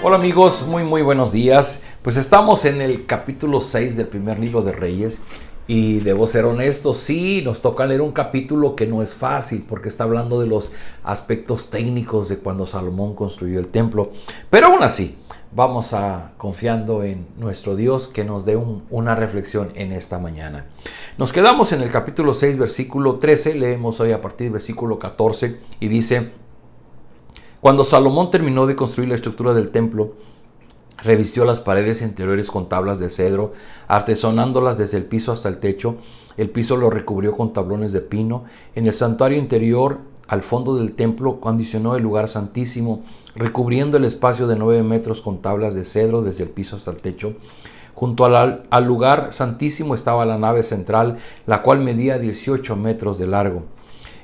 Hola amigos, muy buenos días. Pues estamos en el capítulo 6 del primer libro de Reyes y debo ser honesto, sí, nos toca leer un capítulo que no es fácil porque está hablando de los aspectos técnicos de cuando Salomón construyó el templo, pero aún así vamos a confiando en nuestro Dios que nos dé una reflexión en esta mañana. Nos quedamos en el capítulo 6 versículo 13, leemos hoy a partir del versículo 14 y dice: Cuando Salomón terminó de construir la estructura del templo, revistió las paredes interiores con tablas de cedro, artesonándolas desde el piso hasta el techo. El piso lo recubrió con tablones de pino. En el santuario interior, al fondo del templo, acondicionó el lugar santísimo, recubriendo el espacio de 9 metros con tablas de cedro desde el piso hasta el techo. Junto al lugar santísimo estaba la nave central, la cual medía 18 metros de largo.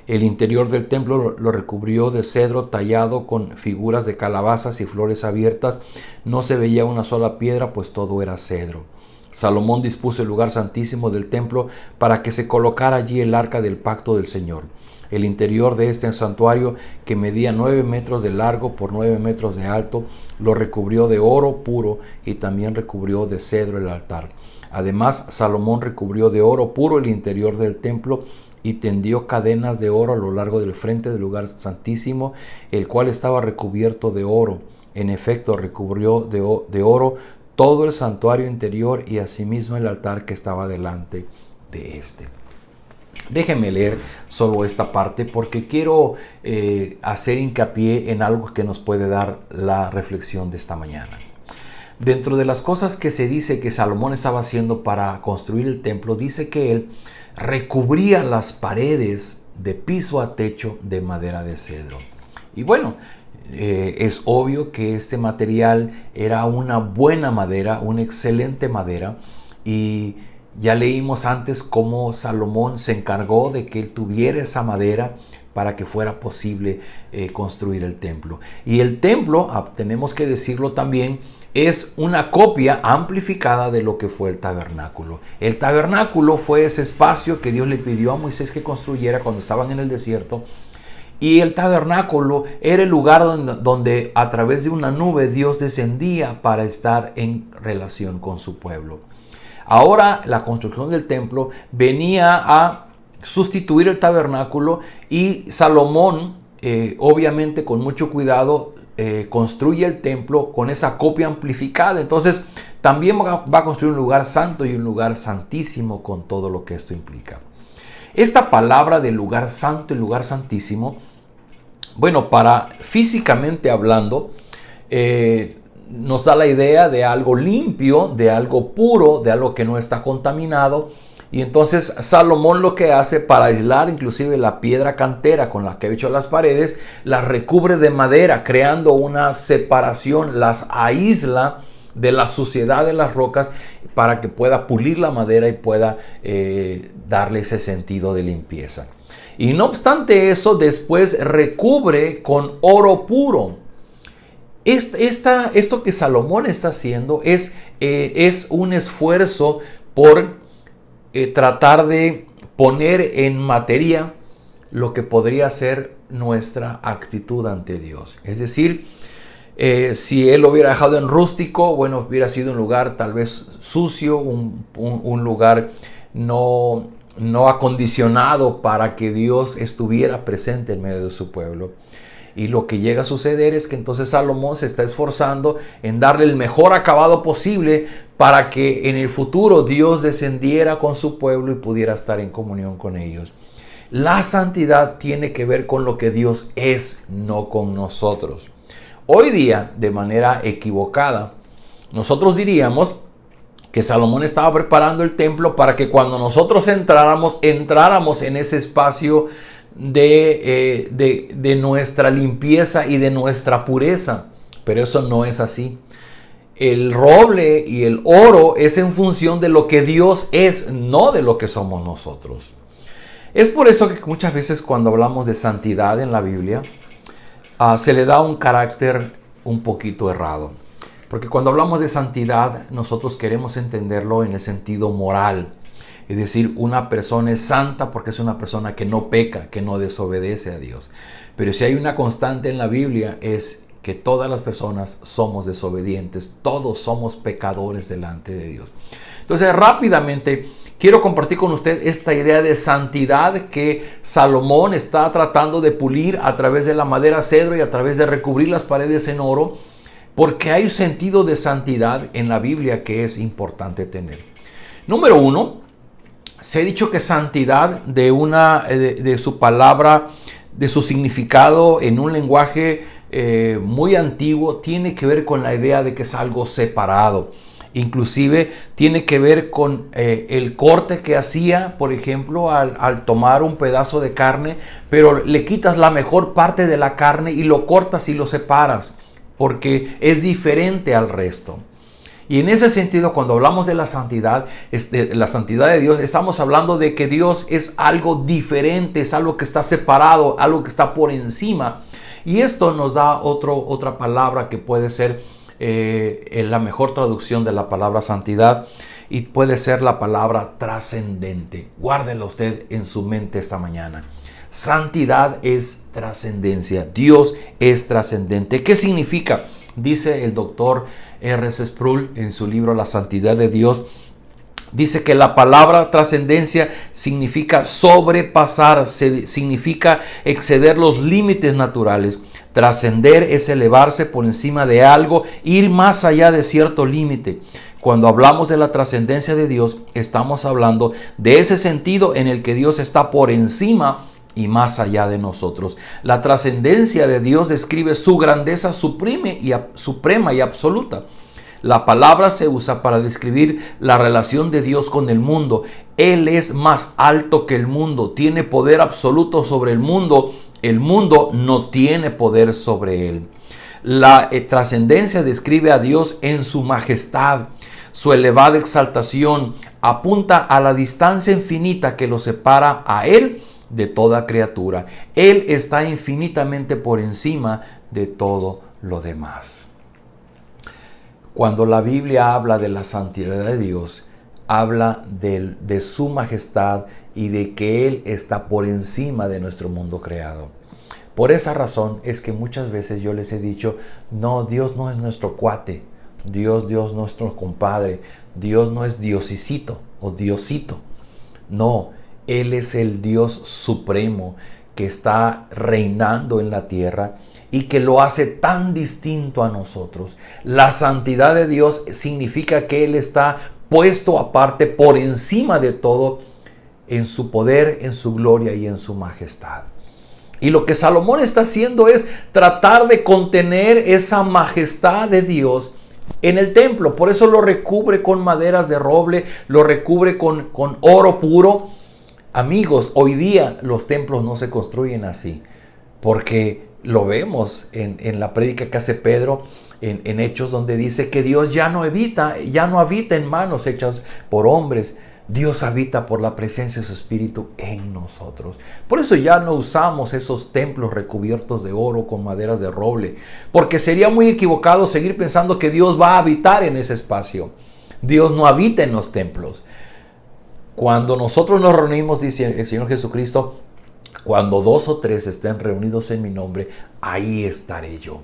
El interior del templo lo recubrió de cedro tallado con figuras de calabazas y flores abiertas. No se veía una sola piedra, pues todo era cedro. Salomón dispuso el lugar santísimo del templo para que se colocara allí el arca del pacto del Señor. El interior de este santuario, que medía 9 metros de largo por 9 metros de alto, lo recubrió de oro puro y también recubrió de cedro el altar. Además, Salomón recubrió de oro puro el interior del templo y tendió cadenas de oro a lo largo del frente del lugar santísimo, el cual estaba recubierto de oro. En efecto, recubrió de oro todo el santuario interior y asimismo el altar que estaba delante de este. Déjenme leer solo esta parte porque quiero hacer hincapié en algo que nos puede dar la reflexión de esta mañana. Dentro de las cosas que se dice que Salomón estaba haciendo para construir el templo, dice que él recubría las paredes de piso a techo de madera de cedro. Y bueno, es obvio que este material era una buena madera, una excelente madera, y ya leímos antes cómo Salomón se encargó de que él tuviera esa madera para que fuera posible construir el templo. Y el templo, tenemos que decirlo también, es una copia amplificada de lo que fue el tabernáculo. El tabernáculo fue ese espacio que Dios le pidió a Moisés que construyera cuando estaban en el desierto. Y el tabernáculo era el lugar donde a través de una nube Dios descendía para estar en relación con su pueblo. Ahora la construcción del templo venía a sustituir el tabernáculo y Salomón, obviamente con mucho cuidado, construye el templo con esa copia amplificada. Entonces también va a construir un lugar santo y un lugar santísimo con todo lo que esto implica. Esta palabra de lugar santo y lugar santísimo, bueno, para físicamente hablando, nos da la idea de algo limpio, de algo puro, de algo que no está contaminado. Y entonces Salomón lo que hace para aislar inclusive la piedra cantera con la que ha hecho las paredes, las recubre de madera, creando una separación, las aísla de la suciedad de las rocas para que pueda pulir la madera y pueda darle ese sentido de limpieza. Y no obstante eso, después recubre con oro puro. Esto que Salomón está haciendo es un esfuerzo por tratar de poner en materia lo que podría ser nuestra actitud ante Dios. Es decir, si él lo hubiera dejado en rústico, bueno, hubiera sido un lugar tal vez sucio, un lugar no acondicionado para que Dios estuviera presente en medio de su pueblo. Y lo que llega a suceder es que entonces Salomón se está esforzando en darle el mejor acabado posible para que en el futuro Dios descendiera con su pueblo y pudiera estar en comunión con ellos. La santidad tiene que ver con lo que Dios es, no con nosotros. Hoy día, de manera equivocada, nosotros diríamos que Salomón estaba preparando el templo para que cuando nosotros entráramos en ese espacio de nuestra limpieza y de nuestra pureza. Pero eso no es así. El roble y el oro es en función de lo que Dios es, no de lo que somos nosotros. Es por eso que muchas veces cuando hablamos de santidad en la Biblia, se le da un carácter un poquito errado. Porque cuando hablamos de santidad, nosotros queremos entenderlo en el sentido moral. Es decir, una persona es santa porque es una persona que no peca, que no desobedece a Dios. Pero si hay una constante en la Biblia es que todas las personas somos desobedientes, todos somos pecadores delante de Dios. Entonces, rápidamente quiero compartir con usted esta idea de santidad que Salomón está tratando de pulir a través de la madera cedro y a través de recubrir las paredes en oro, porque hay un sentido de santidad en la Biblia que es importante tener. Número 1, se ha dicho que santidad de su palabra, de su significado en un lenguaje muy antiguo, tiene que ver con la idea de que es algo separado. Inclusive tiene que ver con el corte que hacía, por ejemplo, al tomar un pedazo de carne, pero le quitas la mejor parte de la carne y lo cortas y lo separas, porque es diferente al resto. Y en ese sentido, cuando hablamos de la santidad de Dios, estamos hablando de que Dios es algo diferente, es algo que está separado, algo que está por encima. Y esto nos da otra palabra que puede ser la mejor traducción de la palabra santidad, y puede ser la palabra trascendente. Guárdela usted en su mente esta mañana. Santidad es trascendencia. Dios es trascendente. ¿Qué significa? Dice el doctor R.C. Sproul en su libro La Santidad de Dios. Dice que la palabra trascendencia significa sobrepasar, significa exceder los límites naturales. Trascender es elevarse por encima de algo, ir más allá de cierto límite. Cuando hablamos de la trascendencia de Dios, estamos hablando de ese sentido en el que Dios está por encima y más allá de nosotros. La trascendencia de Dios describe su grandeza suprema y absoluta. La palabra se usa para describir la relación de Dios con el mundo. Él es más alto que el mundo, tiene poder absoluto sobre el mundo no tiene poder sobre él. La trascendencia describe a Dios en su majestad, su elevada exaltación, apunta a la distancia infinita que lo separa a él de toda criatura. Él está infinitamente por encima de todo lo demás. Cuando la Biblia habla de la santidad de Dios, habla de su majestad y de que Él está por encima de nuestro mundo creado. Por esa razón es que muchas veces yo les he dicho, no, Dios no es nuestro cuate, Dios no es nuestro compadre, Dios no es Diosicito o Diosito. No, Él es el Dios supremo que está reinando en la tierra y que lo hace tan distinto a nosotros. La santidad de Dios significa que Él está puesto aparte por encima de todo en su poder, en su gloria y en su majestad. Y lo que Salomón está haciendo es tratar de contener esa majestad de Dios en el templo. Por eso lo recubre con maderas de roble, lo recubre con oro puro. Amigos, hoy día los templos no se construyen así, porque lo vemos en la prédica que hace Pedro en Hechos, donde dice que Dios ya no habita en manos hechas por hombres. Dios habita por la presencia de su Espíritu en nosotros. Por eso ya no usamos esos templos recubiertos de oro con maderas de roble, porque sería muy equivocado seguir pensando que Dios va a habitar en ese espacio. Dios no habita en los templos. Cuando nosotros nos reunimos, dice el Señor Jesucristo, cuando 2 o 3 estén reunidos en mi nombre, ahí estaré yo.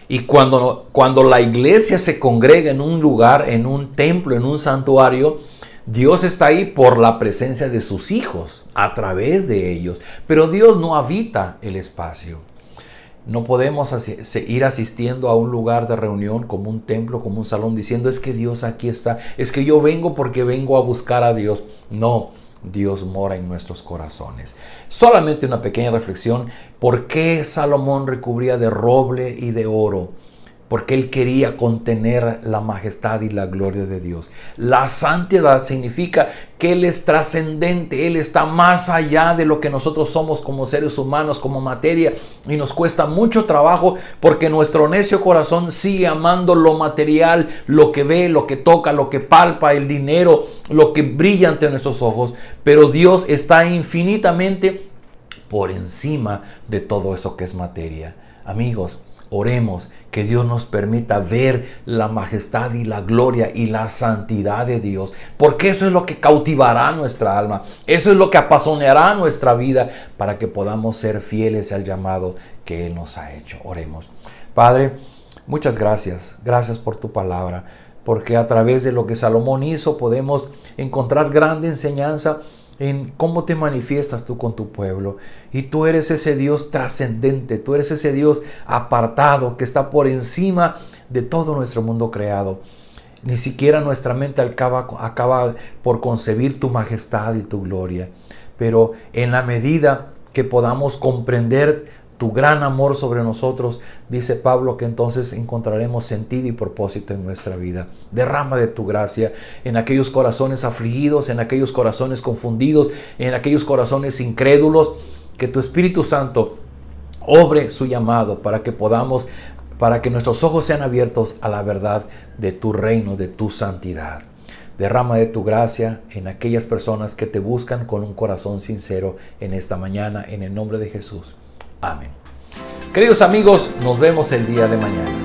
Y cuando la iglesia se congrega en un lugar, en un templo, en un santuario, Dios está ahí por la presencia de sus hijos, a través de ellos. Pero Dios no habita el espacio. No podemos ir asistiendo a un lugar de reunión como un templo, como un salón, diciendo es que Dios aquí está, es que yo vengo porque vengo a buscar a Dios. No, Dios mora en nuestros corazones. Solamente una pequeña reflexión. ¿Por qué Salomón recubría de roble y de oro? Porque él quería contener la majestad y la gloria de Dios. La santidad significa que Él es trascendente, Él está más allá de lo que nosotros somos como seres humanos, como materia, y nos cuesta mucho trabajo porque nuestro necio corazón sigue amando lo material, lo que ve, lo que toca, lo que palpa, el dinero, lo que brilla ante nuestros ojos. Pero Dios está infinitamente por encima de todo eso que es materia. Amigos, oremos que Dios nos permita ver la majestad y la gloria y la santidad de Dios, porque eso es lo que cautivará nuestra alma, eso es lo que apasionará nuestra vida para que podamos ser fieles al llamado que Él nos ha hecho. Oremos. Padre, muchas gracias. Gracias por tu palabra, porque a través de lo que Salomón hizo podemos encontrar grande enseñanza en cómo te manifiestas tú con tu pueblo. Y tú eres ese Dios trascendente, tú eres ese Dios apartado que está por encima de todo nuestro mundo creado. Ni siquiera nuestra mente acaba por concebir tu majestad y tu gloria. Pero en la medida que podamos comprender tu gran amor sobre nosotros, dice Pablo, que entonces encontraremos sentido y propósito en nuestra vida. Derrama de tu gracia en aquellos corazones afligidos, en aquellos corazones confundidos, en aquellos corazones incrédulos, que tu Espíritu Santo obre su llamado para que nuestros ojos sean abiertos a la verdad de tu reino, de tu santidad. Derrama de tu gracia en aquellas personas que te buscan con un corazón sincero en esta mañana, en el nombre de Jesús. Amén. Queridos amigos, nos vemos el día de mañana.